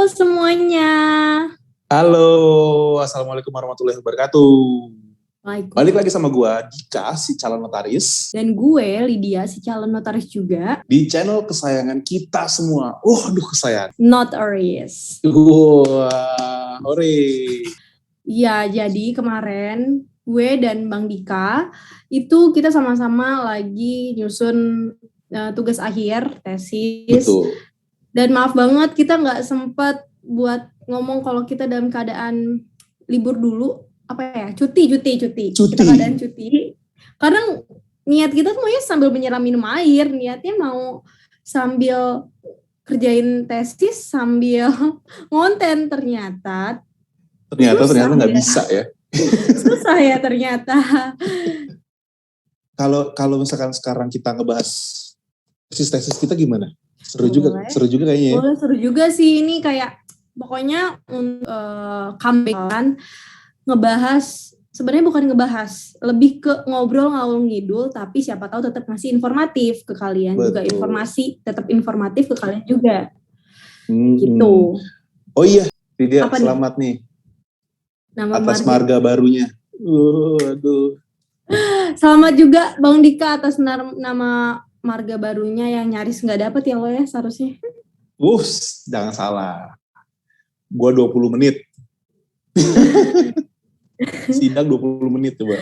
semuanya. Halo, Assalamualaikum warahmatullahi wabarakatuh. Balik lagi sama gue, Dika, si calon notaris. Dan gue, Lydia, si calon notaris juga. Di channel kesayangan kita semua. Kesayangan. Notaris. Hore. Iya, jadi kemarin gue dan Bang Dika, itu kita sama-sama lagi nyusun tugas akhir, tesis. Betul. Dan maaf banget, kita nggak sempat buat ngomong kalau kita dalam keadaan libur dulu. Cuti. Kita keadaan cuti. Karena niat kita semuanya sambil menyelam minum air. Niatnya mau sambil kerjain tesis, sambil ngonten. Ternyata nggak bisa ya. Susah ya ternyata. Kalau misalkan sekarang kita ngebahas tesis kita gimana? Seru juga kayaknya ya. Boleh, seru juga sih ini kayak pokoknya comeback kan. Sebenarnya bukan ngebahas, lebih ke ngobrol ngalur ngidul, tapi siapa tahu tetap ngasih informatif ke kalian. Betul. Juga informasi tetap informatif ke kalian juga. Gitu. Oh iya, Lydia, selamat nih. Atas marga barunya. Aduh. Selamat juga Bang Dika atas nama marga barunya yang nyaris nggak dapet ya lo ya seharusnya. Jangan salah. Gua 20 menit. Sidang 20 menit coba.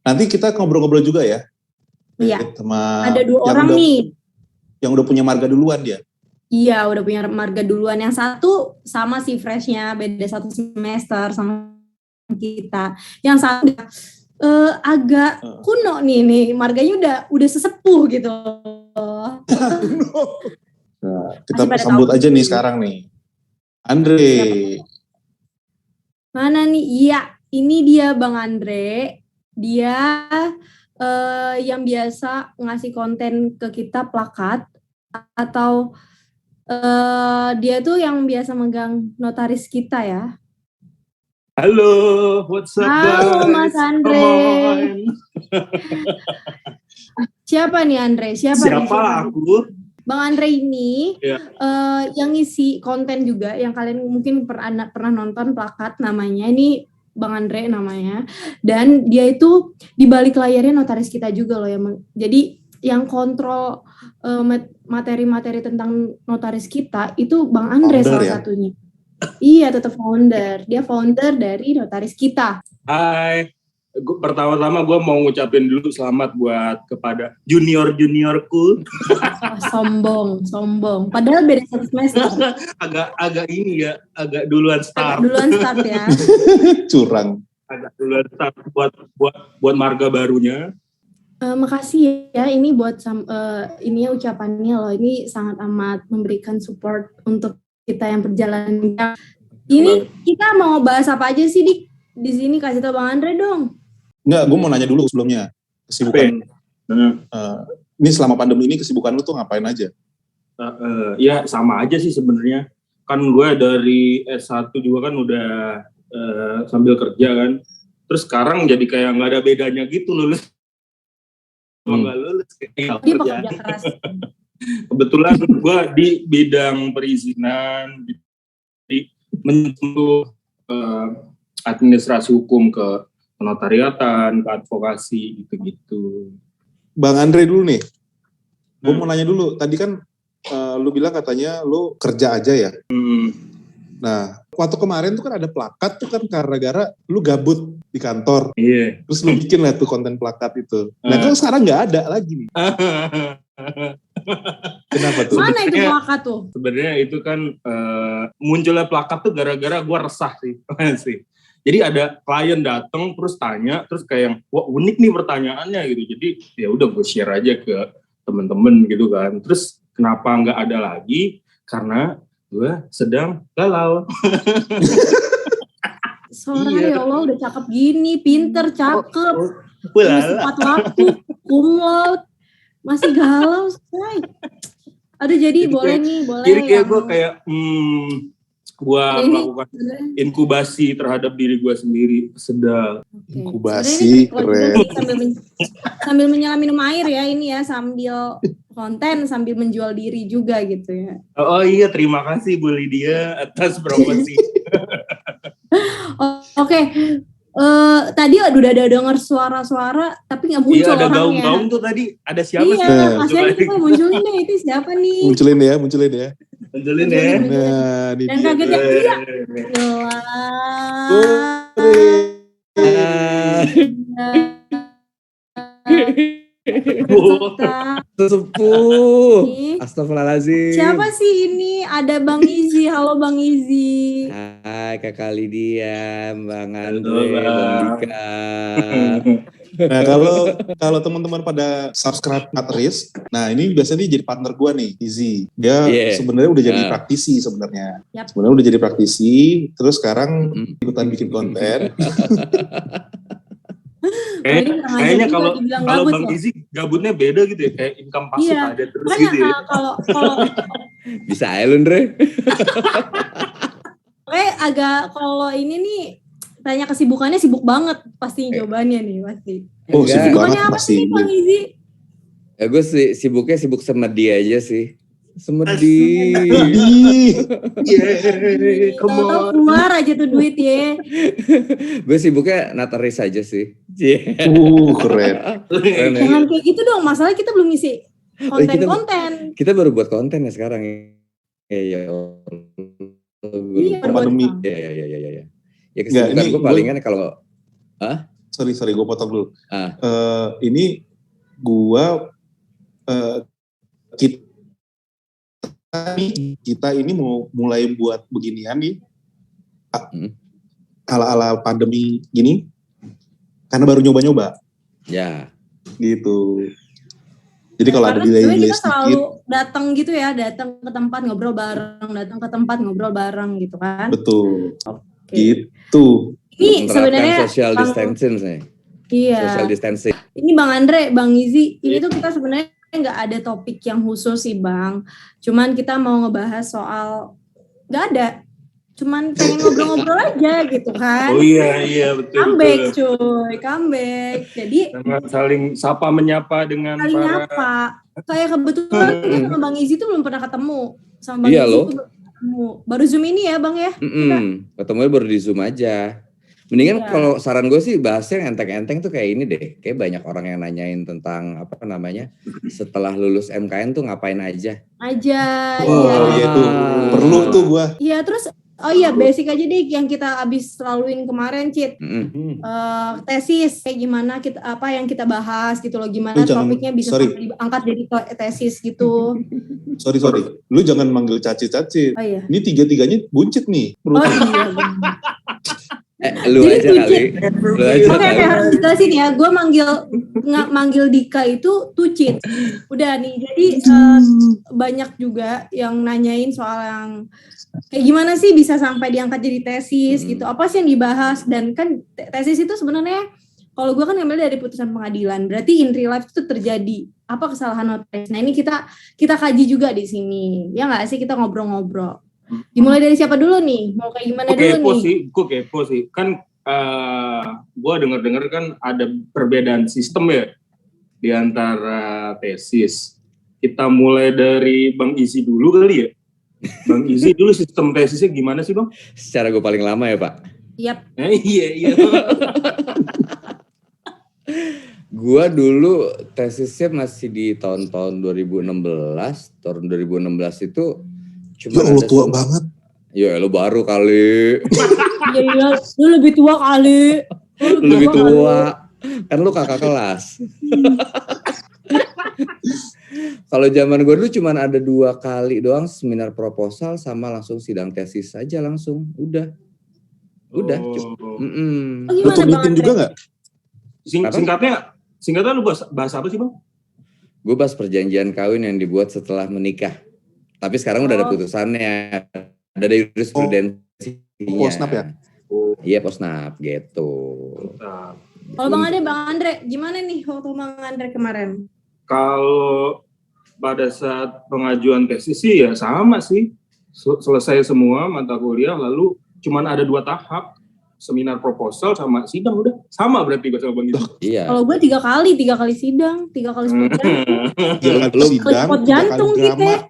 Nanti kita ngobrol-ngobrol juga ya. Iya. Sama ada 2 orang nih. Yang udah punya marga duluan dia. Iya, udah punya marga duluan. Yang satu sama si freshnya, beda 1 semester sama kita. Yang satu agak kuno nih marganya udah sesepuh gitu. Nah, kita sambut aja nih sekarang nih. Andre. Mana nih? Iya, ini dia Bang Andre. Dia yang biasa ngasih konten ke kita plakat, atau dia tuh yang biasa megang notaris kita ya. Halo, what's up guys? Halo Mas Andre. Siapa nih Andre? Siapa aku? Bang Andre ini yang ngisi konten juga, yang kalian mungkin pernah nonton plakat namanya. Ini Bang Andre namanya. Dan dia itu di balik layarnya notaris kita juga loh. Jadi yang kontrol materi-materi tentang notaris kita itu Bang Andre salah satunya. Iya, tetap founder. Dia founder dari notaris kita. Hai. Pertama-tama gue mau ngucapin dulu selamat buat kepada juniorku. Sombong. Padahal beda 1 semester. agak duluan start. Ya. Curang. Agak duluan start buat marga barunya. Makasih ya, ini buat ini ucapannya loh. Ini sangat amat memberikan support untuk kita yang perjalanan. Ini kita mau bahas apa aja sih di sini, kasih tau Bang Andre dong. Enggak, gue mau nanya dulu sebelumnya. Kesibukan. Ini selama pandemi ini kesibukan lu tuh ngapain aja? Ya sama aja sih sebenarnya. Kan gue dari S1 juga kan udah sambil kerja kan. Terus sekarang jadi kayak nggak ada bedanya gitu lulus. Nggak lulus kayak pekerja keras. Kebetulan gue di bidang perizinan, menyentuh administrasi hukum ke penotariatan, ke advokasi, gitu-gitu. Bang Andre dulu nih, gue mau nanya dulu. Tadi kan lu bilang katanya lu kerja aja ya. Nah, waktu kemarin tuh kan ada plakat tuh kan gara-gara lu gabut di kantor. Iya. Terus lu bikin lah tuh konten plakat itu. Nah, kalau sekarang nggak ada lagi nih. Kenapa tuh? Mana itu plakat tuh? Sebenarnya itu kan munculnya plakat tuh gara-gara gue resah sih. Jadi ada klien datang terus tanya, terus kayak wah unik nih pertanyaannya gitu. Jadi ya udah gue share aja ke temen-temen gitu kan. Terus kenapa nggak ada lagi? Karena gue sedang galau. Soalnya ya Allah udah cakep gini, pinter, cakep, tepat waktu, kumlot, masih galau say. Aduh jadi boleh nih, boleh. Jadi kayak gue kayak gue melakukan inkubasi terhadap diri gue sendiri, sedang. Okay. Inkubasi, keren. Sambil menyelam minum air ya ini ya, sambil konten sambil menjual diri juga gitu ya. Oh iya, terima kasih Bu Lydia atas promosi. Oke. Tadi udah ada denger suara-suara tapi nggak muncul orangnya. Iya, ada orangnya. gaung-gaung tuh tadi. Ada siapa sih? Iya, kasihan kita munculin deh, itu siapa nih? Munculin ya. Munculin ya. Nah, ini dan dia. kagetnya iya. Sesepuh. Astagfirullahaladzim. Siapa sih ini? Ada Bang Izzy. Halo Bang Izzy. Hai Kakak Lydia, Bang Andre, Bang Dika. Nah, kalau teman-teman pada subscribe Matris, nah ini biasanya dia jadi partner gua nih, Izzy. Dia sebenarnya udah jadi praktisi sebenarnya. Yep. Sebenarnya udah jadi praktisi, terus sekarang ikutan bikin konten. Kayaknya kalau Bang Izzy gabutnya beda gitu ya, kayak income pasif ada terus gitu ya. Kalau bisa aja lu, Andre. agak kalau ini nih tanya kesibukannya sibuk banget pasti jawabannya nih pasti. Oh, sibuk banget apa pasti. Sih, Bang Izzy? Gue sibuknya sibuk semedi aja sih. Semedi. Tahu keluar aja tuh duit ya. Gue sibuknya Nataris aja sih. Keren. Jangan kayak gitu dong, masalahnya kita belum ngisi konten-konten. Kita baru buat konten ya sekarang. Iya, pandemi. Iya. Ya kesibukan gue palingan kalau Sorry, gue potong dulu. Ini gue kita ini mau mulai buat beginian nih ala-ala pandemi gini karena baru nyoba-nyoba. Ya. Gitu. Jadi kalau ada delay kita sedikit, selalu datang gitu ya, datang ke tempat ngobrol bareng gitu kan. Betul. Okay. Gitu. Ini sebenarnya social distancing nih. Iya. Social distancing. Ini Bang Andre, Bang Izzy, ini tuh kita sebenarnya nggak ada topik yang khusus sih Bang. Cuman kita mau ngebahas soal nggak ada. Cuman pengen ngobrol-ngobrol aja gitu kan. Oh iya betul. Comeback. Jadi saling sapa menyapa dengan saling nyapa. Kayak kebetulan kita sama Bang Izzy tuh belum pernah ketemu. Sama Bang Izzy tuh belum ketemu. Baru Zoom ini ya Bang ya? Ketemunya baru di Zoom aja. Mendingan kalau saran gue sih bahasnya yang enteng-enteng tuh kayak ini deh. Kayak banyak orang yang nanyain tentang setelah lulus MKN tuh ngapain aja. Oh iya tuh. Perlu tuh gue. Iya terus basic aja deh yang kita abis laluin kemarin, Cit. Tesis kayak gimana apa yang kita bahas gitu loh, gimana topiknya bisa diangkat jadi tesis gitu. Sorry. Lu jangan manggil caci-caci. Oh, iya. Ini tiga-tiganya buncit nih. Lu aja kali. Oke, harus dijelasin ya. Gue manggil Dika itu Tucit. Udah nih. Jadi banyak juga yang nanyain soal yang kayak gimana sih bisa sampai diangkat jadi tesis gitu. Apa sih yang dibahas, dan kan tesis itu sebenarnya kalau gue kan ngambil dari putusan pengadilan. Berarti in real life itu terjadi apa kesalahan notaris. Nah, ini kita kaji juga di sini. Ya nggak sih, kita ngobrol-ngobrol. Dimulai dari siapa dulu nih? Mau kayak gimana dulu nih? Gue kepo sih. Kan gue dengar kan ada perbedaan sistem ya di antara tesis. Kita mulai dari Bang Izzy dulu kali ya. Bang Izzy dulu sistem tesisnya gimana sih Bang? Secara gue paling lama ya Pak? Yap. Iya. Gue dulu tesisnya masih di tahun-tahun 2016. Tahun 2016 itu cuma lu tua banget. Ya lu baru kali. Iya, lu lebih tua kali. Lebih tua. Kan lu kakak kelas. Kalau zaman gue dulu cuma ada 2 kali doang seminar proposal sama langsung sidang tesis saja langsung. Udah. Lu tuh juga nggak? Singkatnya lu bahas apa sih Bang? Gue bahas perjanjian kawin yang dibuat setelah menikah. Tapi sekarang udah ada putusannya, ada jurisprudensinya. Posnap ya? Iya posnap gitu. Kalau Bang Andre, gimana nih waktu Bang Andre kemarin? Kalau pada saat pengajuan tesis sih ya sama sih. Selesai semua mata kuliah, lalu cuman ada 2 tahap. seminar proposal sama sidang udah sama berarti gue sama Bang Gizi. Iya. Kalau gue 3 kali sidang, 3 kali spot jantung. 3 kali sidang, spot 3 jantung kali sih drama. kayak.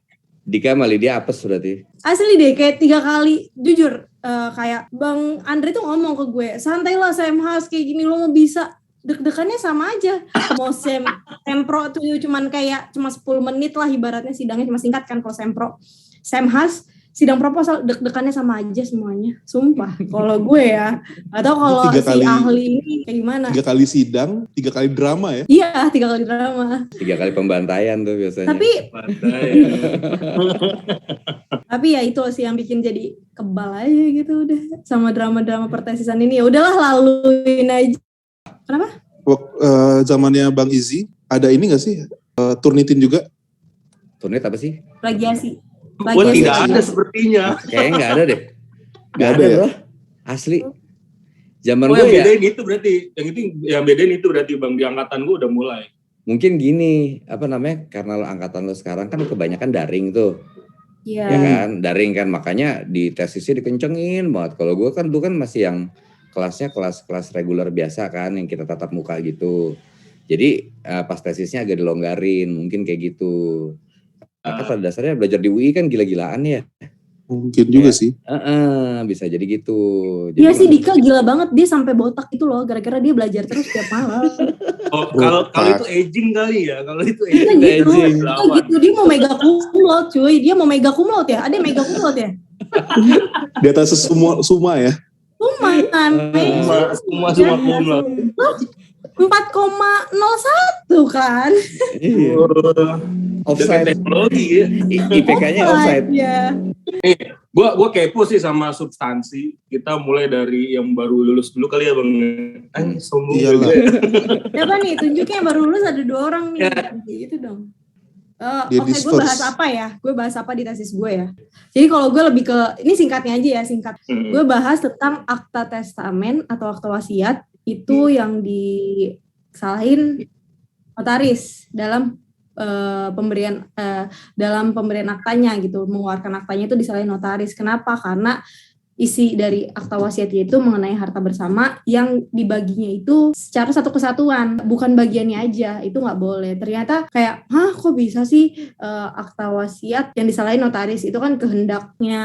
Dika malah dia apes berarti. Asli deh kayak 3 kali, jujur kayak Bang Andre tuh ngomong ke gue, santailah Semhas kayak gini lo mau bisa. Deg-degannya sama aja. Mau Sempro tuh cuma 10 menit lah ibaratnya, sidangnya cuma singkat kan kalau Sempro. Semhas sidang proposal deg-degannya sama aja semuanya. Sumpah. Kalau gue ya, atau kalau si ahli ini kayak gimana? 3 kali sidang, 3 kali drama ya? Iya, 3 kali drama. 3 kali pembantaian tuh biasanya. Tapi ya itu sih yang bikin jadi kebal aja gitu udah sama drama-drama pertesisan ini. Ya udahlah laluin aja. Kenapa? Zamannya Bang Izzy ada ini nggak sih turnitin juga? Turnit apa sih? Plagiasi. Wah, tidak ada sepertinya. Kayaknya nggak ada deh. Nggak ada ya? Bro. Asli. Zaman yang gue ya. bedain itu berarti, yang bedain itu berarti Bang, di angkatan gue udah mulai. Mungkin gini, karena angkatan lo sekarang kan kebanyakan daring tuh. Iya. Ya kan, daring kan, makanya di tesisnya dikencengin banget. Kalau gue kan dulu kan masih yang kelasnya kelas reguler biasa kan, yang kita tatap muka gitu. Jadi pas tesisnya agak dilonggarin, mungkin kayak gitu. Karena pada dasarnya belajar di UI kan gila-gilaan ya. Mungkin juga sih. Bisa jadi gitu. Iya sih Dika gila banget, dia sampai botak itu loh gara-gara dia belajar terus tiap malam. Kalau itu aging kali ya, kalau itu aging. Gitu dia mau mega kumlaut cuy, dia mau mega kumlaut ya, ada mega kumlaut ya. Di atas semua ya. Semua kumlaut. 4,01 kan. Offside teknologi ya. IPK-nya offside. Ya. Gue kepo sih sama substansi. Kita mulai dari yang baru lulus dulu kali ya Bang. Sombong juga. Siapa nih? Tunjukin yang baru lulus ada 2 orang nih. Gitu dong. Oke, gue bahas apa ya? Gue bahas apa di tesis gue ya? Jadi kalau gue lebih ke, ini singkatnya aja ya, singkat. Gue bahas tentang akta testamen atau akta wasiat itu yang disalahin notaris dalam dalam pemberian aktanya gitu, mengeluarkan aktanya itu disalahin notaris. Kenapa? Karena isi dari akta wasiat itu mengenai harta bersama yang dibaginya itu secara satu kesatuan, bukan bagiannya aja. Itu nggak boleh. Ternyata kayak, kok bisa sih akta wasiat yang disalahin notaris? Itu kan kehendaknya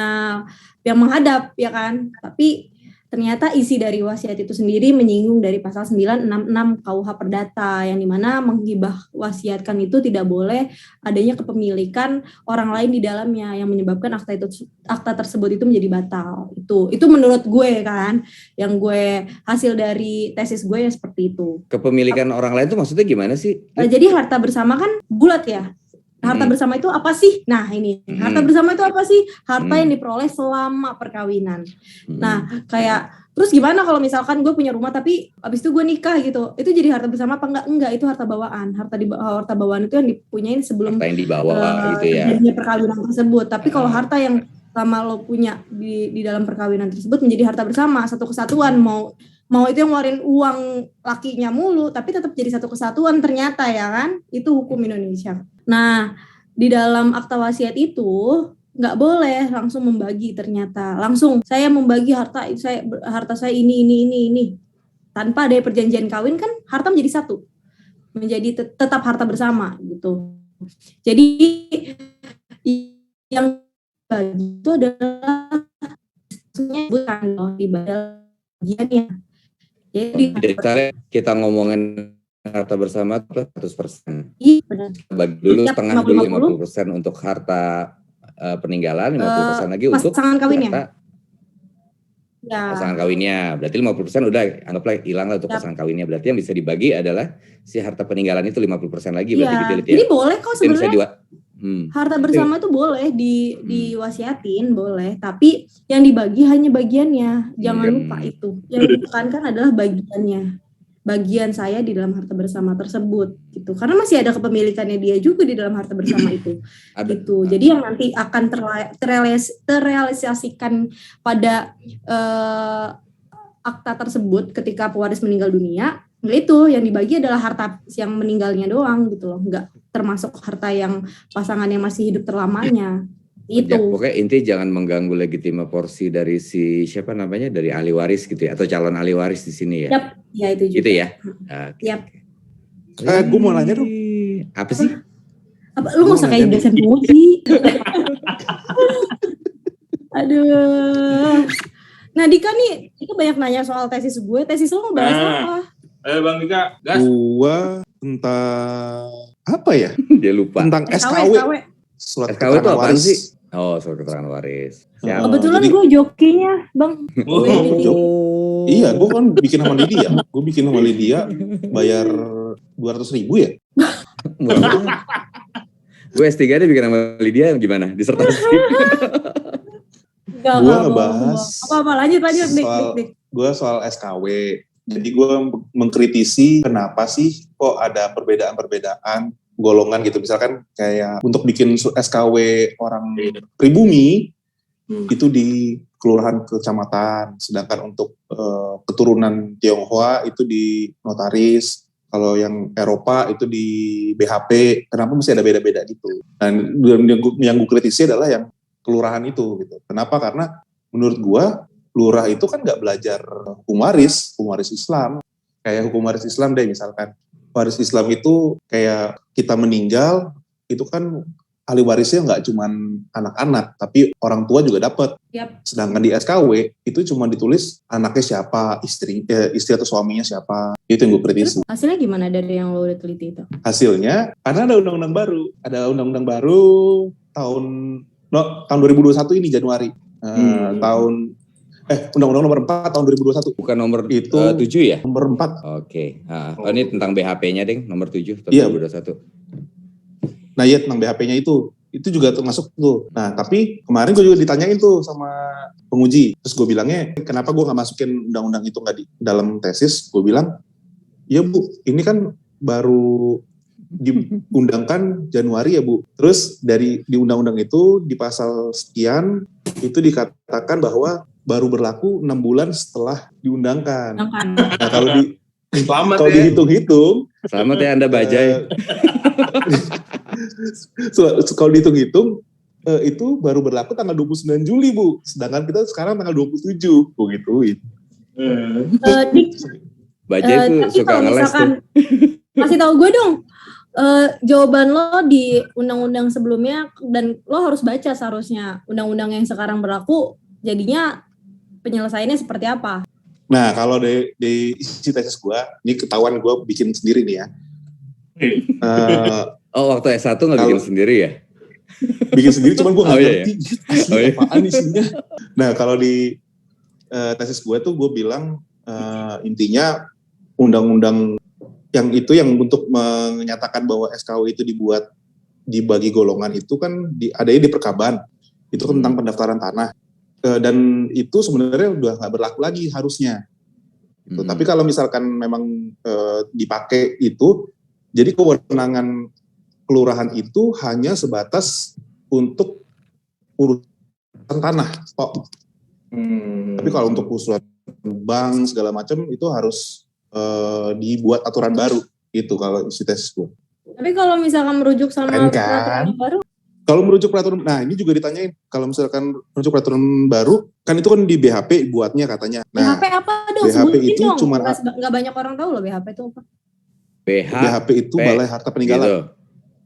yang menghadap, ya kan? Tapi ternyata isi dari wasiat itu sendiri menyinggung dari pasal 966 KUH Perdata, yang dimana menghibah wasiatkan itu tidak boleh adanya kepemilikan orang lain di dalamnya yang menyebabkan akta tersebut itu menjadi batal. Itu menurut gue kan, yang gue hasil dari tesis gue ya seperti itu. Kepemilikan orang lain itu maksudnya gimana sih? Jadi harta bersama kan bulat ya. Harta bersama itu apa sih? Nah ini, harta bersama itu apa sih? Harta yang diperoleh selama perkawinan. Nah kayak, terus gimana kalau misalkan gue punya rumah tapi abis itu gue nikah gitu, itu jadi harta bersama apa enggak? Enggak, itu harta bawaan. Harta bawaan itu yang dipunyain sebelum harta yang dibawa gitu ya. Perkawinan tersebut. Tapi kalau harta yang selama lo punya di dalam perkawinan tersebut menjadi harta bersama, satu kesatuan, mau itu yang ngeluarin uang lakinya mulu, tapi tetap jadi satu kesatuan ternyata ya kan, itu hukum Indonesia. Nah, di dalam akta wasiat itu nggak boleh langsung membagi ternyata. Langsung saya membagi harta saya ini. Tanpa ada perjanjian kawin kan harta menjadi satu. Menjadi tetap harta bersama gitu. Jadi yang bagi itu adalah bukan di bagiannya. Jadi kita ngomongin harta bersama 100%. Iya benar. Bagi dulu setengah dulu 50% untuk harta peninggalan, 50% lagi untuk pasangan kawinnya. Harta pasangan kawinnya. Berarti 50% udah anggaplah hilang lah untuk pasangan kawinnya. Berarti yang bisa dibagi adalah si harta peninggalan itu 50% lagi berarti gitu ya. Jadi boleh kok sebenarnya. Harta bersama itu boleh diwasiatin, boleh, tapi yang dibagi hanya bagiannya. Jangan lupa itu. Yang ditekankan adalah bagiannya. Bagian saya di dalam harta bersama tersebut gitu. Karena masih ada kepemilikannya dia juga di dalam harta bersama itu. Gitu. Jadi yang nanti akan terrealisasikan pada akta tersebut ketika pewaris meninggal dunia, itu yang dibagi adalah harta yang meninggalnya doang gitu loh, nggak termasuk harta yang pasangan yang masih hidup terlamanya Itu. Pokoknya inti jangan mengganggu legitimasi porsi dari si siapa namanya, dari ahli waris gitu ya, atau calon ahli waris di sini ya. Yap, ya itu juga. Gitu ya. Yap. Gue mau nanya dong. Apa sih? Apa lu nggak usah kayak dosen Puji. Aduh. Nah Dika nih, Dika banyak nanya soal tesis gue. Tesis lo mau bahas apa? Ayo Bang Dika, gas. Gua tentang apa ya? Dia lupa. Tentang SKW. Surat SKW itu keterangan apaan waris. sih? Oh, surat keterangan waris. Siap. Kebetulan jadi- gue jokinya, Bang. Iya, gue kan bikin sama Lydia. Gue bikin sama Lydia bayar 200.000 ya. Gue S3 aja bikin sama Lydia gimana? Disertasi. Gue ngebahas apa lanjut Dik. Gue soal SKW. Jadi gue mengkritisi kenapa sih kok ada perbedaan-perbedaan golongan gitu. Misalkan kayak untuk bikin SKW orang pribumi itu di kelurahan kecamatan, sedangkan untuk keturunan Tionghoa itu di notaris. Kalau yang Eropa itu di BHP. Kenapa mesti ada beda-beda gitu? Dan yang gue kritisi adalah yang kelurahan itu gitu. Kenapa? Karena menurut gue lurah itu kan nggak belajar hukum waris Islam. Kayak hukum waris Islam deh misalkan. Waris Islam itu kayak kita meninggal, itu kan ahli warisnya nggak cuman anak-anak, tapi orang tua juga dapat. Yap. Sedangkan di SKW itu cuma ditulis anaknya siapa, istri atau suaminya siapa. Itu yang gue kritisi. Hasilnya gimana dari yang lo udah teliti itu? Hasilnya, karena ada undang-undang baru. Ada undang-undang baru tahun 2021 ini Januari. Undang-undang nomor 4 tahun 2021. Bukan nomor itu 7 ya? Nomor 4. Oke. Oh, ini tentang BHP-nya, Ding, nomor 7 tahun Iya. 2021. Nah iya tentang BHP-nya itu juga termasuk tuh. Nah tapi kemarin gue juga ditanyain tuh sama penguji. Terus gue bilangnya, kenapa gue gak masukin undang-undang itu gak di dalam tesis? Gue bilang, ya Bu, ini kan baru diundangkan Januari ya Bu. Terus di undang-undang itu di pasal sekian itu dikatakan bahwa baru berlaku 6 bulan setelah diundangkan. Nah kalau dihitung-hitung, selamat ya Anda Bajai. Kalau dihitung-hitung itu baru berlaku tanggal 29 Juli Bu. Sedangkan kita sekarang tanggal 27. Begituin. Dik, Bajai tuh suka ngeles tuh. Kasih tahu gue dong. Jawaban lo di undang-undang sebelumnya, dan lo harus baca seharusnya undang-undang yang sekarang berlaku, jadinya penyelesaiannya seperti apa? Nah kalau di isi tesis gue, ini ketahuan gue bikin sendiri nih ya. Waktu S1 nggak bikin sendiri ya? Bikin sendiri, cuman gue nggak ngerti iya. apaan isinya. Nah kalau di tesis gue tuh gue bilang intinya undang-undang yang untuk menyatakan bahwa SKW itu dibagi golongan itu kan adanya di Perkaban. Itu kan tentang pendaftaran tanah. Dan itu sebenarnya udah nggak berlaku lagi harusnya. Gitu. Tapi kalau misalkan memang dipakai itu, jadi kewenangan kelurahan itu hanya sebatas untuk urusan tanah. Tapi kalau untuk urusan bank segala macam itu harus dibuat aturan baru. Itu kalau isi tesis gue. Tapi kalau misalkan merujuk sama peraturan baru? Kalau merujuk peraturan, nah ini juga ditanyain, kalau misalkan merujuk peraturan baru, kan itu kan di BHP buatnya katanya. Nah, BHP apa dong? BHP itu dong. cuma Nggak banyak orang tahu loh BHP itu apa. BHP itu Balai Harta Peninggalan. Gitu.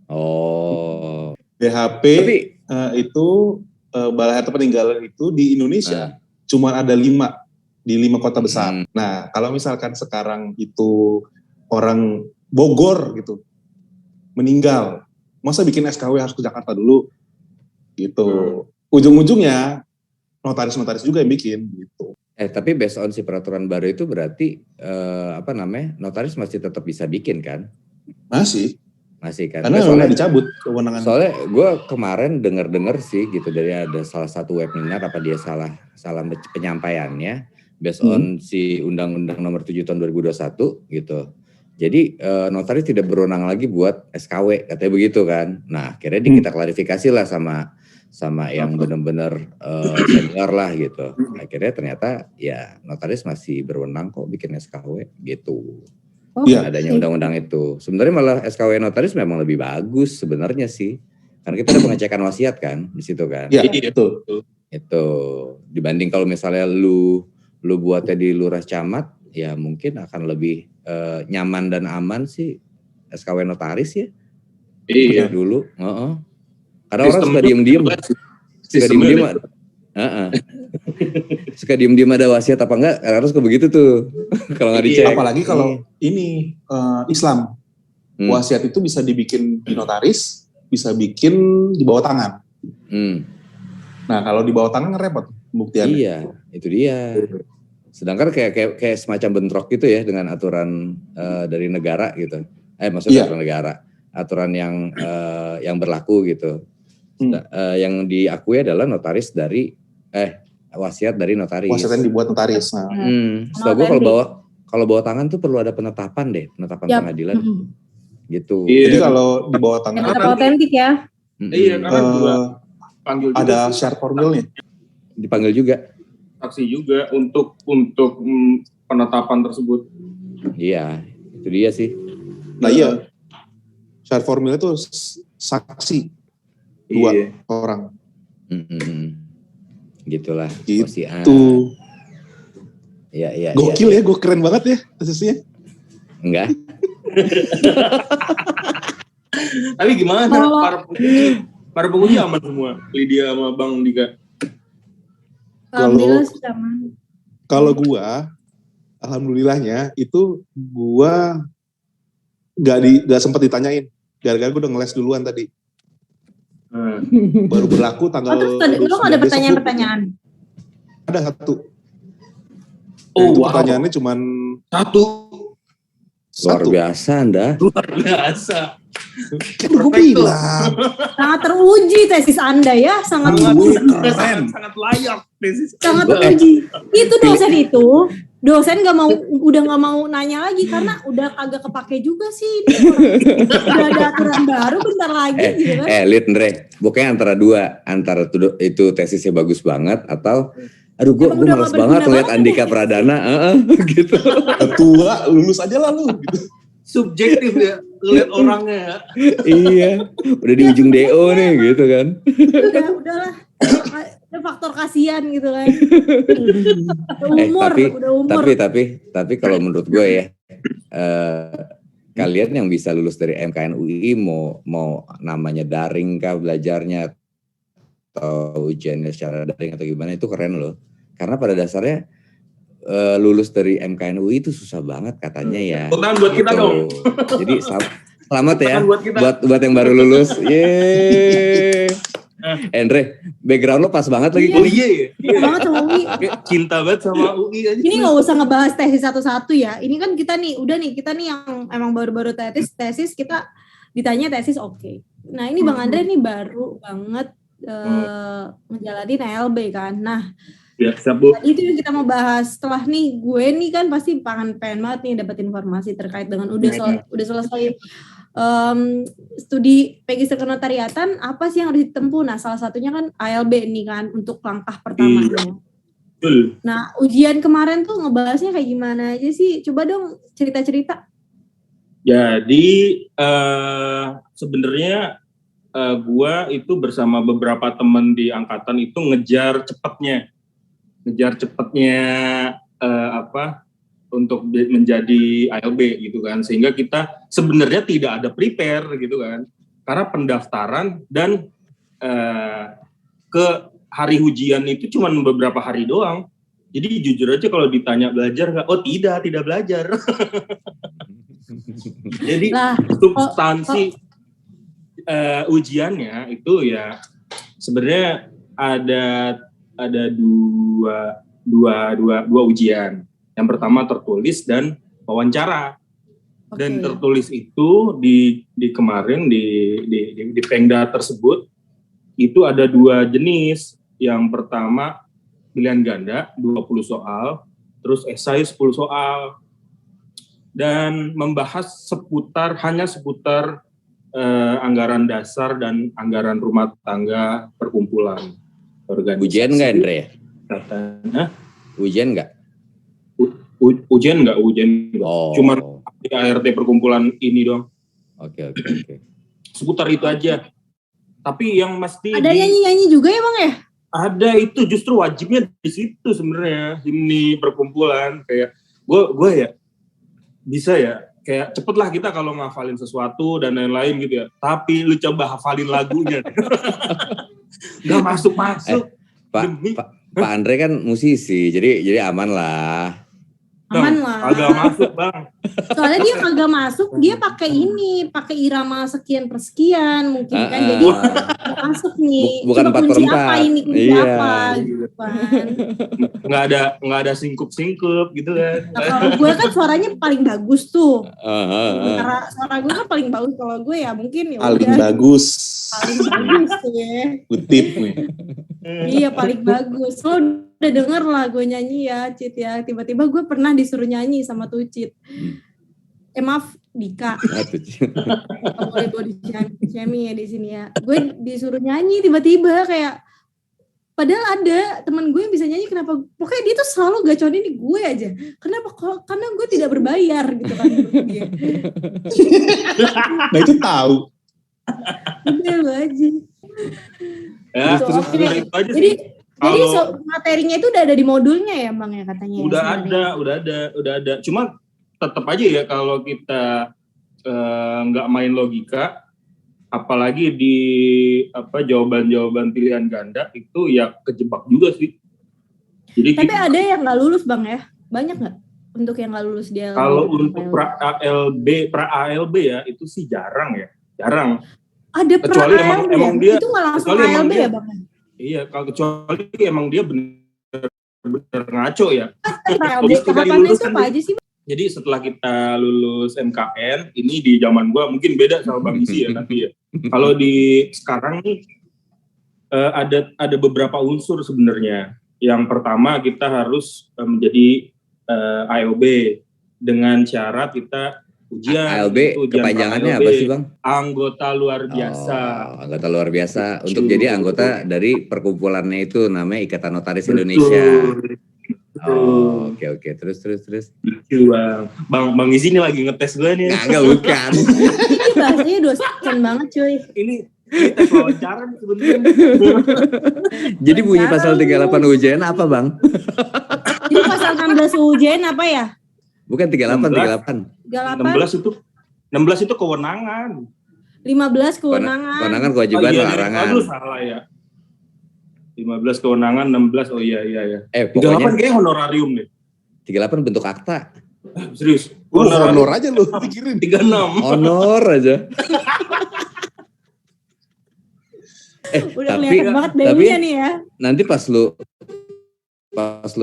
Oh. BHP itu Balai Harta Peninggalan itu di Indonesia cuma ada 5 di 5 kota besar. Nah, kalau misalkan sekarang itu orang Bogor gitu meninggal, masa bikin SKW harus ke Jakarta dulu gitu. Ujung-ujungnya notaris-notaris juga yang bikin gitu. Tapi based on si peraturan baru itu berarti notaris masih tetap bisa bikin kan? Masih kan. Karena soalnya dicabut kewenangan. Soalnya gue kemarin dengar sih gitu, dari ada salah satu webinar apa dia salah penyampaiannya based on si Undang-Undang Nomor 7 Tahun 2021 gitu. Jadi notaris tidak berwenang lagi buat SKW, katanya begitu kan. Nah akhirnya kita klarifikasi lah sama yang benar-benar senior lah gitu. Akhirnya ternyata ya notaris masih berwenang kok bikin SKW gitu. Adanya undang-undang itu. Sebenarnya malah SKW notaris memang lebih bagus sebenarnya sih. Karena kita ada pengecekan wasiat kan di situ kan. Iya, betul. Itu dibanding kalau misalnya lu buatnya di lurah camat, ya mungkin akan lebih nyaman dan aman sih SKW notaris ya. Iya. Dulu. Karena orang suka diem-diem. Suka diem-diem. Suka diem-diem ada wasiat apa enggak, harus ke begitu tuh. Kalau nggak dicek. Apalagi kalau ini Islam. Wasiat itu bisa dibikin di notaris, bisa bikin di bawah tangan. Nah, kalau di bawah tangan kan repot pembuktiannya. Iya, itu dia. Sedangkan kayak semacam bentrok gitu ya dengan aturan dari negara gitu. Maksudnya aturan negara, aturan yang berlaku gitu. Yang diakui adalah notaris dari wasiat dari notaris. Wasiat yang dibuat notaris. Nah. Setahu gue kalau bawa tangan tuh perlu ada penetapan pengadilan. Gitu. Jadi kalau di bawah tangan penetapan otentik ya. Iya, karena juga panggil juga ada share formilnya. Dipanggil juga. Saksi juga untuk penetapan tersebut. Iya, itu dia sih. Nah iya, share formil itu saksi 2 orang. Gitulah. Gitu. Iya. Gokil ya, gue keren banget ya tesisnya. Enggak. Tapi gimana para penguji aman semua, Lydia sama Bang Dika? Kalau gua, alhamdulillahnya itu gua nggak sempat ditanyain, gara-gara gua udah ngeles duluan tadi. Baru berlaku tanggal. Terus tadi lu nggak ada pertanyaan-pertanyaan? Ada 1. Pertanyaannya cuman 1. Luar biasa Anda. Luar biasa. Gue bilang. Sangat teruji tesis Anda ya, sangat layak tesis. Sangat teruji. Itu dosen udah nggak mau nanya lagi karena udah kagak kepake juga sih. Udah ada aturan baru bentar lagi gitu kan. Lihat Andre, pokoknya antara itu tesisnya bagus banget atau aduh gue malas banget ngeliat Andika Pradana gitu. Tua lulus aja lah lu gitu. Subjektif ya ngeliat orangnya. Iya, udah di ujung DO nih gitu kan. Udahlah. Ada faktor kasihan gitu kan. Udah umur. Tapi kalau menurut gue ya kalian yang bisa lulus dari MKN UI mau namanya daring kah belajarnya atau ujiannya secara daring atau gimana, itu keren loh. Karena pada dasarnya lulus dari MKN UI itu susah banget katanya ya. Tangan buat kita dong. Jadi selamat ya buat yang baru lulus. Yeay. Andre, background lo pas banget lagi. Oh iya. Banget sama UI. Cinta banget sama UI aja. Ini nggak usah ngebahas tesis satu-satu ya. Ini kan kita nih yang emang baru-baru tesis kita ditanya tesis oke. Nah ini Bang Andre nih baru banget menjalani LB kan. Nah, ya, Bu. Itu yang kita mau bahas. Setelah nih gue nih kan pasti pengen banget nih dapat informasi terkait dengan udah selesai studi Magister Kenotariatan, apa sih yang harus ditempuh? Nah, salah satunya kan ALB nih kan untuk langkah pertamanya. Betul. Nah, ujian kemarin tuh ngebahasnya kayak gimana aja sih? Coba dong cerita-cerita. Jadi sebenarnya gua itu bersama beberapa teman di angkatan itu ngejar cepetnya untuk menjadi ALB gitu kan, sehingga kita sebenarnya tidak ada prepare gitu kan, karena pendaftaran dan ke hari ujian itu cuma beberapa hari doang. Jadi jujur aja kalau ditanya belajar nggak, tidak belajar. Jadi substansi ujiannya itu ya sebenarnya ada dua ujian. Yang pertama tertulis dan wawancara. Dan tertulis itu di kemarin di Pengda tersebut itu ada 2 jenis. Yang pertama pilihan ganda 20 soal, terus esai 10 soal. Dan membahas hanya seputar anggaran dasar dan anggaran rumah tangga perkumpulan organisasi. Ujian nggak, Andre? Ujian nggak? Ujian nggak. Cuman ART perkumpulan ini doang. Oke. Seputar itu aja. Tapi yang mesti ada nyanyi-nyanyi juga ya Bang ya? Ada, itu justru wajibnya di situ sebenarnya. Ini perkumpulan kayak gue ya bisa ya kayak cepet lah kita kalau ngafalin sesuatu dan lain-lain gitu ya. Tapi lu coba hafalin lagunya. Gak masuk-masuk. Pak Andre kan musisi, jadi aman lah. Aman lah. Agak masuk Bang. Soalnya dia kagak masuk, dia pakai irama sekian persekian mungkin kan. Jadi masuk nih. Bukan 4/4. Apa ini kunci apa gitu kan. Nggak ada singkup gitu kan. Nah, kalau gue kan suaranya paling bagus tuh. Suara gue kan paling bagus. Kalau gue ya mungkin ya paling bagus. Paling bagus tuh ya. Kutip nih. Iya paling bagus. Lo udah denger lah gue nyanyi ya Cit ya. Tiba-tiba gue pernah disuruh nyanyi sama tuh Cit. Maaf Dika. Boleh gue di-shaming ya di sini ya. Gue disuruh nyanyi tiba-tiba kayak padahal ada teman gue yang bisa nyanyi, kenapa pokoknya dia tuh selalu gaconin di gue aja. Kenapa? Karena gue tidak berbayar gitu kan dia. Nah itu tahu. Udah lu aja. Ya, Gitu, aja jadi kalau materinya itu udah ada di modulnya ya Bang ya katanya. Udah ada. Cuma tetap aja ya kalau kita nggak main logika, apalagi di jawaban-jawaban pilihan ganda itu ya kejebak juga sih. Jadi tapi ada yang nggak lulus Bang ya? Banyak nggak untuk yang nggak lulus dia? Kalau untuk pra ALB ya itu sih jarang. Ada kecuali emang dia itu nggak langsung ALB ya Bang? Iya, kalau kecuali emang dia benar ngaco ya. ALB tahapannya itu apa aja sih? Jadi setelah kita lulus MKN, ini di zaman gua mungkin beda sama Bang Isi ya nanti ya. Kalau di sekarang nih ada beberapa unsur sebenarnya. Yang pertama kita harus menjadi ALB dengan syarat kita ujian. ALB kepanjangannya apa sih Bang? Anggota luar biasa. Anggota luar biasa. Untuk jadi anggota dari perkumpulannya itu namanya Ikatan Notaris Indonesia. Oke. Terus. Bang Izi ini lagi ngetes gue nih. Enggak, bukan. Ini bahasanya dosen banget cuy. Ini tes wawancara nih sebenarnya. Jadi bunyi pasal 38 UJN apa Bang? Jadi pasal 16 UJN apa ya? Bukan 38. 16 itu kewenangan. 15 kewenangan. Kewenangan, kewajiban, larangan. Aduh salah ya. 15 kewenangan, 16 oh iya. Pokoknya 38 kayaknya honorarium nih. 38 bentuk akta. Serius? Honor aja lu pikirin. 36. Honor aja. Udah kelihatan banget babynya nih ya. Nanti pas lu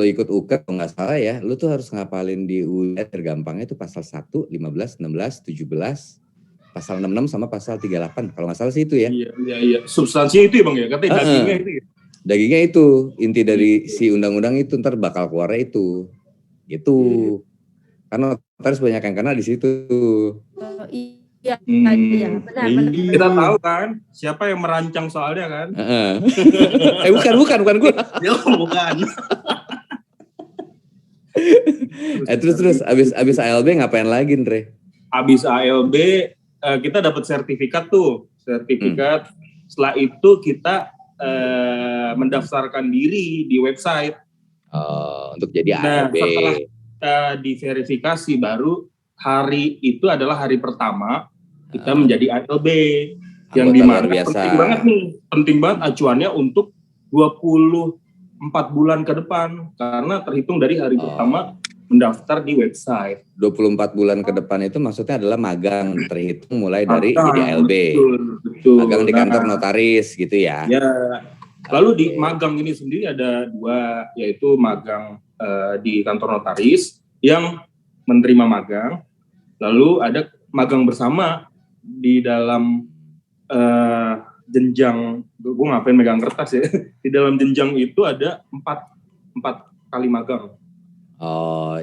ikut UKED kalau nggak salah ya, lu tuh harus ngapalin di UIA tergampangnya itu pasal 1, 15, 16, 17, pasal 66 sama pasal 38 kalau nggak salah sih itu ya. Iya. Substansinya itu ya Bang ya, katanya dagingnya itu ya. Dagingnya itu, inti dari si undang-undang itu ntar bakal keluar itu. Gitu. Karena notaris banyak yang kena di situ. Iya, benar. Kita tahu kan siapa yang merancang soalnya kan? Bukan gue. Ya, bukan. Terus abis ALB ngapain lagi, Andre? Abis ALB kita dapat sertifikat tuh. Setelah itu kita mendaftarkan diri di website. Untuk jadi ALB. Setelah kita diverifikasi baru hari itu adalah hari pertama kita menjadi ALB. Yang dimana penting banget acuannya untuk 24 bulan ke depan karena terhitung dari hari pertama mendaftar di website. 24 bulan ke depan itu maksudnya adalah magang, terhitung mulai dari jadi ALB. Betul. Magang di kantor notaris gitu ya. Ya. Lalu di magang ini sendiri ada 2, yaitu magang di kantor notaris yang menerima magang. Lalu ada magang bersama di dalam jenjang, gue ngapain megang kertas ya, di dalam jenjang itu ada 4 kali magang.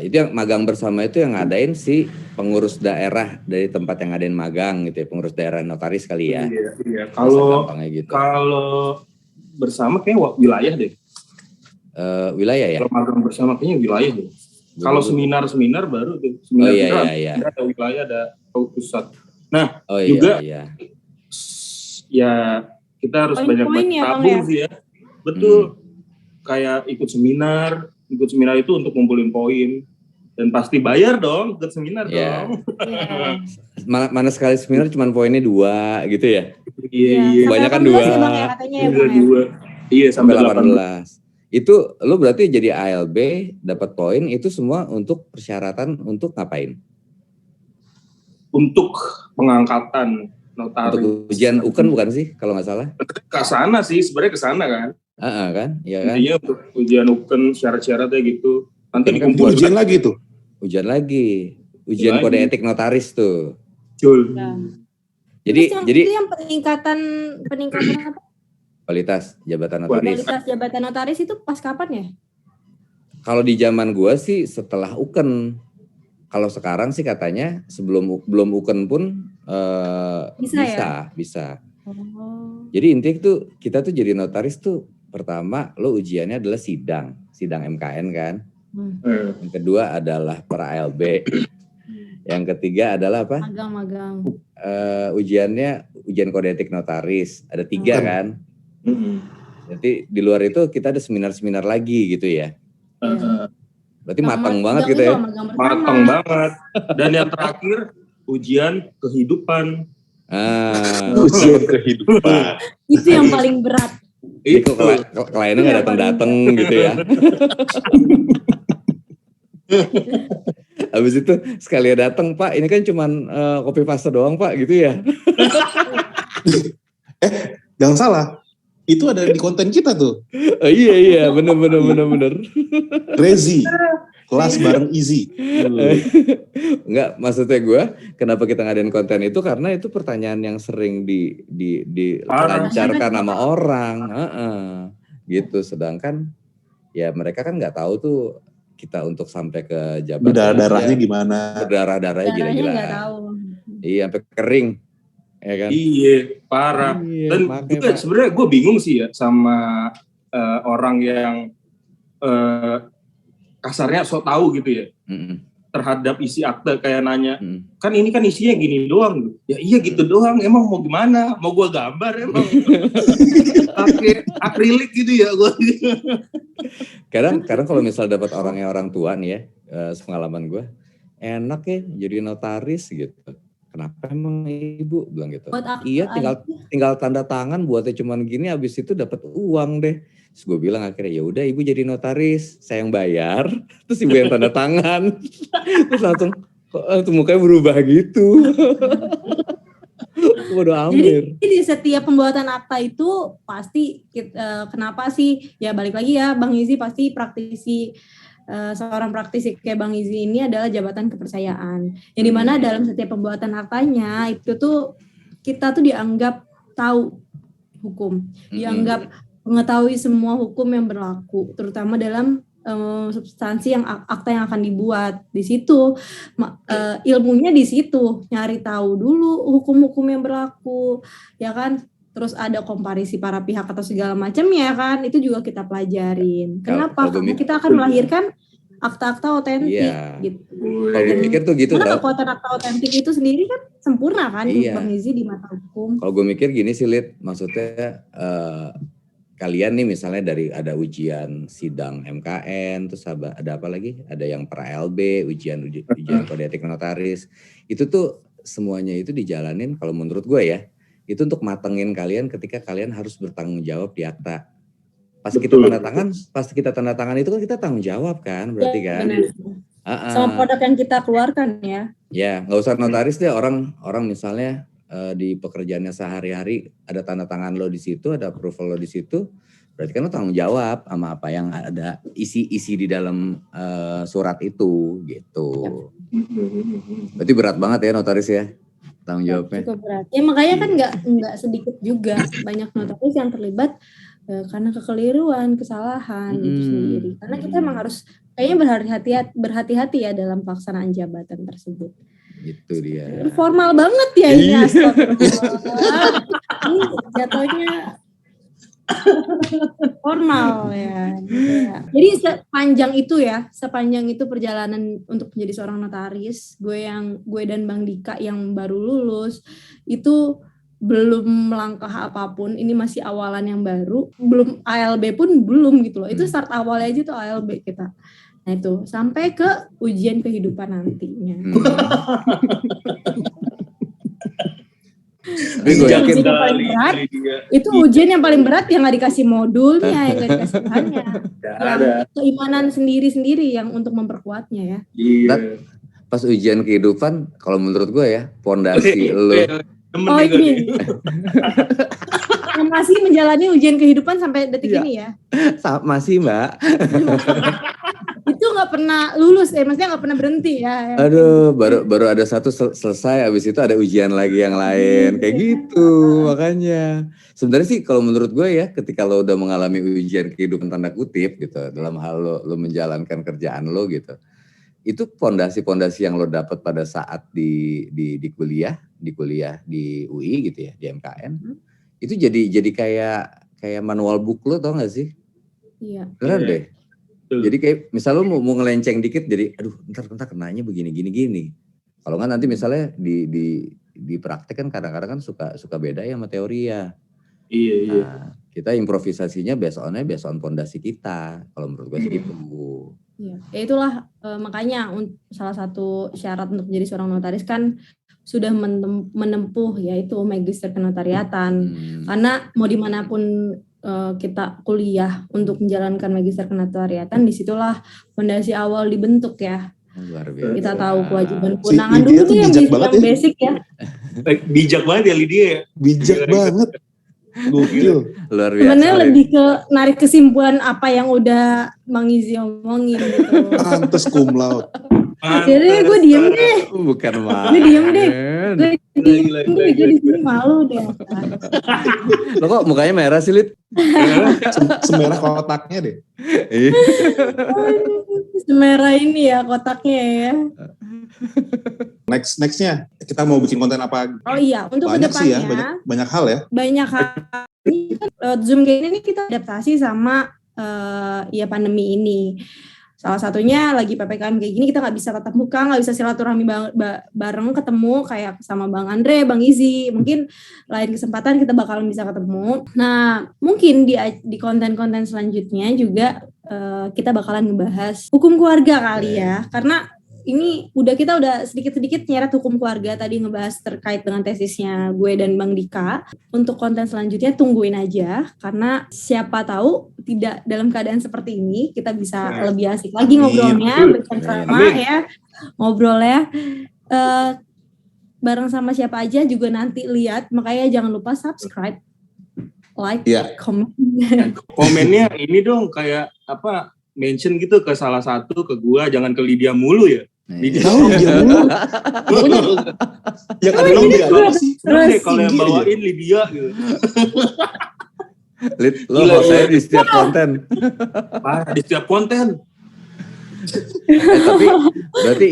Itu yang magang bersama itu yang ngadain si pengurus daerah dari tempat yang ngadain magang gitu ya, pengurus daerah notaris kali ya. Iya. Kalau bersama kayaknya wilayah deh. Wilayah ya? Kalau magang bersama kayaknya wilayah deh. Kalau seminar baru tuh. Iya. Ada wilayah, ada pusat. Nah, iya. Ya Kita harus Poin-poin banyak ya, Bang, tabung ya? sih ya. Betul. Kayak ikut seminar itu untuk ngumpulin poin. Dan pasti bayar dong, ikut seminar dong. Iya. Mana sekali seminar cuma poinnya 2 gitu ya. Iya. Kebanyakan 2. Sampai 18 ya Bang ya katanya ya Bang ya. 2. Iya, sampai 18. Itu lu berarti jadi ALB dapat poin itu semua untuk persyaratan untuk ngapain? Untuk pengangkatan notaris. Untuk ujian UKEN bukan sih kalau nggak salah? Ke sana sih, sebenarnya ke sana kan. Kan? Iya kan? Intinya untuk ujian UKEN syarat-syaratnya gitu. Nanti Kan dikumpulin ujian lagi tuh. Ujian kode etik notaris tuh. Betul. Jadi itu yang peningkatan apa? Kualitas jabatan notaris. Kualitas jabatan notaris itu pas kapan ya? Kalau di zaman gua sih setelah UKEN. Kalau sekarang sih katanya belum UKEN pun bisa. Oh. Jadi intinya tuh kita tuh jadi notaris tuh pertama lo ujiannya adalah sidang MKN kan. Yang kedua adalah para ALB. Yang ketiga adalah apa? Magang. Ujian kode etik notaris. Ada 3 kan. Jadi di luar itu kita ada seminar-seminar lagi gitu ya. Berarti matang banget gitu ya. Matang banget. Dan yang terakhir ujian kehidupan. Ujian kehidupan. Itu yang paling berat. Itu kliennya nggak datang gitu ya. Habis itu sekalian datang Pak, ini kan cuman copy paste doang Pak gitu ya. Jangan salah. Itu ada di konten kita tuh. Iya, bener. Rezi, kelas bareng Easy. Enggak, maksudnya gue, kenapa kita ngadain konten itu karena itu pertanyaan yang sering dilancarkan sama orang, gitu. Sedangkan ya mereka kan nggak tahu tuh kita untuk sampai ke jabatan. Berdarah-darahnya gimana? Berdarah-darahnya gila-gila. Nggak tahu. Iya, sampai kering. Ya kan? Iya, parah. Dan juga sebenarnya gue bingung sih ya sama orang yang kasarnya sok tahu gitu ya terhadap isi akte, kayak nanya kan ini kan isinya gini doang. Ya iya gitu doang, emang mau gimana? Mau gue gambar emang pakai akrilik gitu ya gue. Kadang kalau misal dapat orang tua nih ya, sepengalaman gue enak ya jadi notaris gitu. Kenapa emang ibu bilang gitu? Iya tinggal tanda tangan buatnya cuman gini, habis itu dapat uang deh. Terus gue bilang akhirnya ya udah ibu jadi notaris, saya yang bayar, terus ibu yang tanda tangan. Terus langsung mukanya berubah gitu. Bodo amir. Jadi di setiap pembuatan akta itu pasti kenapa sih? Ya balik lagi ya Bang Izzy pasti praktisi. Seorang praktisi kayak Bang Izzy ini adalah jabatan kepercayaan. Yang dimana dalam setiap pembuatan aktanya itu tuh kita tuh dianggap tahu hukum, dianggap mengetahui semua hukum yang berlaku, terutama dalam substansi yang akta yang akan dibuat. Di situ ilmunya di situ, nyari tahu dulu hukum-hukum yang berlaku, ya kan? Terus ada komparisi para pihak atau segala macam ya kan, itu juga kita pelajarin. Kenapa? Karena kita akan melahirkan akta-akta otentik gitu. Kalau gue mikir tuh gitu. Karena kekuatan akta otentik itu sendiri kan sempurna kan, Bang Izzy di mata hukum. Kalau gue mikir gini sih Lid, maksudnya kalian nih misalnya dari ada ujian sidang MKN, terus ada apa lagi? Ada yang pra LB, ujian kode etik notaris. Itu tuh semuanya itu dijalanin kalau menurut gue ya. Itu untuk matengin kalian ketika kalian harus bertanggung jawab di akta. Pas kita tanda tangan itu kan kita tanggung jawab kan, berarti kan. Sama produk yang kita keluarkan ya. Ya, nggak usah notaris deh, orang misalnya di pekerjaannya sehari-hari ada tanda tangan lo di situ, ada approval lo di situ, berarti kan lo tanggung jawab sama apa yang ada isi di dalam surat itu gitu. Berarti berat banget ya notaris ya. Tanggung jawabnya. Cukup berat. Ya makanya kan nggak sedikit juga banyak notaris yang terlibat karena kekeliruan, kesalahan itu sendiri. Karena kita emang harus kayaknya berhati-hati ya dalam pelaksanaan jabatan tersebut. Gitu dia. Formal banget ya ini astagfirullah. Ini jatuhnya formal ya. Jadi sepanjang itu perjalanan untuk menjadi seorang notaris, gue dan Bang Dika yang baru lulus itu belum melangkah apapun, ini masih awalan yang baru, belum ALB pun belum gitu loh. Itu start awalnya aja tuh ALB kita. Nah itu sampai ke ujian kehidupan nantinya. Tapi gue yakin ujian yang paling berat, itu ujian yang paling berat yang nggak dikasih modulnya, yang nggak dikasih bahannya, yang keimanan sendiri-sendiri yang untuk memperkuatnya ya. Iya. Pas ujian kehidupan, kalau menurut gue ya, pondasi lo. Oh ini, masih menjalani ujian kehidupan sampai detik ini ya? Masih Mbak. Itu nggak pernah lulus, maksudnya nggak pernah berhenti ya? Aduh, baru ada satu selesai, abis itu ada ujian lagi yang lain, kayak gitu. Makanya, sebenarnya sih kalau menurut gue ya, ketika lo udah mengalami ujian kehidupan tanda kutip gitu, dalam hal lo menjalankan kerjaan lo gitu. Itu pondasi-pondasi yang lo dapat pada saat di kuliah di UI gitu ya, di MKN. Itu jadi kayak manual book lo, tau gak sih? Iya. Keren deh. Jadi kayak misalnya lo mau ngelenceng dikit, jadi aduh ntar kenanya begini. Kalau nggak nanti misalnya di praktek kan kadang-kadang kan suka beda ya sama teori ya. Iya. Nah, kita improvisasinya based on pondasi kita. Kalau menurut gue sih gitu. Iya, ya itulah makanya salah satu syarat untuk menjadi seorang notaris kan sudah menempuh yaitu magister kenotariatan. Karena mau dimanapun kita kuliah untuk menjalankan magister kenotariatan, disitulah fondasi awal dibentuk ya. Luar biasa. Kita tahu kewajiban kewenangan dulu tuh yang basic ya. Bijak banget ya Lydia ya. Bijak banget. Gokil. Luar biasa. Sebenarnya lebih ke narik kesimpulan apa yang udah Bang Izzy omongin gitu. Pantes cum laude. Jadi gue diem deh. Bukan malah. Gue diem deh. Gue di sini malu deh. Lo kok mukanya merah sih, Lid? Semerah kotaknya deh. Semerah ini ya kotaknya ya. Nextnya kita mau bikin konten apa? Oh iya, untuk banyak kedepannya sih ya, banyak hal ya. Banyak hal. Ini kan Zoom kayak ini kita adaptasi sama ya pandemi ini. Salah satunya lagi PPKM kayak gini kita nggak bisa tatap muka, nggak bisa silaturahmi bareng ketemu kayak sama Bang Andre, Bang Izzy. Mungkin lain kesempatan kita bakalan bisa ketemu. Nah mungkin di konten-konten selanjutnya juga kita bakalan ngebahas hukum keluarga kali ya, karena ini kita udah sedikit-sedikit nyeret hukum keluarga tadi, ngebahas terkait dengan tesisnya gue dan Bang Dika. Untuk konten selanjutnya tungguin aja, karena siapa tahu tidak dalam keadaan seperti ini kita bisa lebih asik lagi ngobrolnya, bersama ya ngobrolnya bareng sama siapa aja juga nanti lihat. Makanya jangan lupa subscribe, like, comment. Komennya ini dong kayak apa? Mention gitu ke salah satu, ke gua, jangan ke Lydia mulu ya. Lydia mulu. Yang ada Lydia sih. Terus kalau yang bawain Lydia gitu. Lid, lo saya di setiap konten. Di setiap konten. Tapi berarti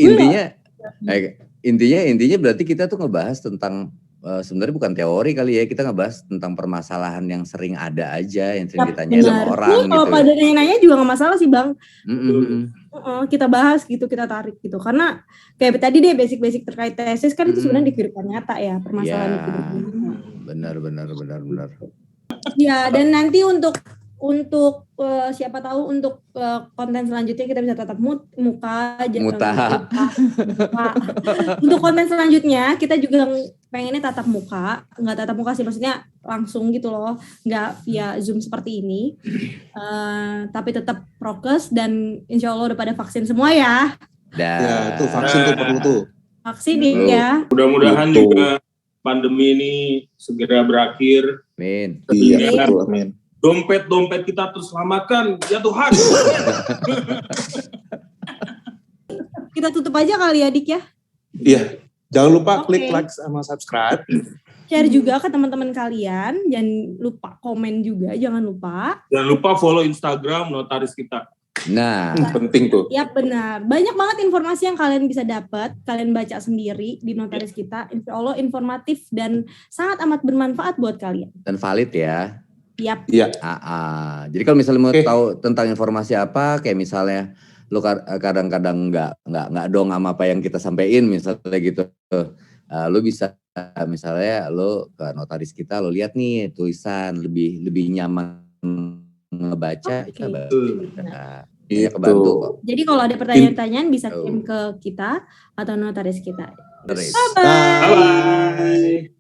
intinya berarti kita tuh ngebahas tentang sebenarnya bukan teori kali ya, kita ngebahas tentang permasalahan yang sering ada aja, yang sering ditanyain sama orang gitu. Kalau pada nanya juga nggak masalah sih Bang. Kita bahas gitu, kita tarik gitu. Karena kayak tadi deh basic-basic terkait tesis kan itu sebenarnya di kehidupan nyata ya, permasalahan itu. Benar. Ya, dan nanti untuk siapa tahu untuk konten selanjutnya kita bisa tatap muka. Untuk konten selanjutnya kita juga pengennya tatap muka, nggak tatap muka sih, maksudnya langsung gitu loh, nggak via Zoom seperti ini, tapi tetap prokes dan insya Allah udah pada vaksin semua ya. Ya, tuh vaksin tuh perlu tuh. Vaksin ya. Mudah-mudahan juga pandemi ini segera berakhir. Amin. Iya, betul, amin. Dompet kita terselamatkan ya Tuhan. Kita tutup aja kali ya Dik ya. Iya, jangan lupa klik like sama subscribe. Share juga ke teman-teman kalian, jangan lupa komen juga, jangan lupa. Jangan lupa follow Instagram notaris kita. Nah, penting tuh. Ya benar, banyak banget informasi yang kalian bisa dapat, kalian baca sendiri di notaris kita. Insya Allah informatif dan sangat amat bermanfaat buat kalian. Dan valid ya. Yap. Iya. Jadi kalau misalnya mau tahu tentang informasi apa, kayak misalnya lu kadang-kadang nggak dong sama apa yang kita sampaikan misalnya gitu, lu bisa misalnya lo ke notaris kita, lo lihat nih tulisan lebih nyaman ngebaca, Oke. kita Gitu. kebantu kok. Jadi kalau ada pertanyaan-pertanyaan bisa kirim ke kita atau notaris kita. Notaris. Bye-bye. Bye.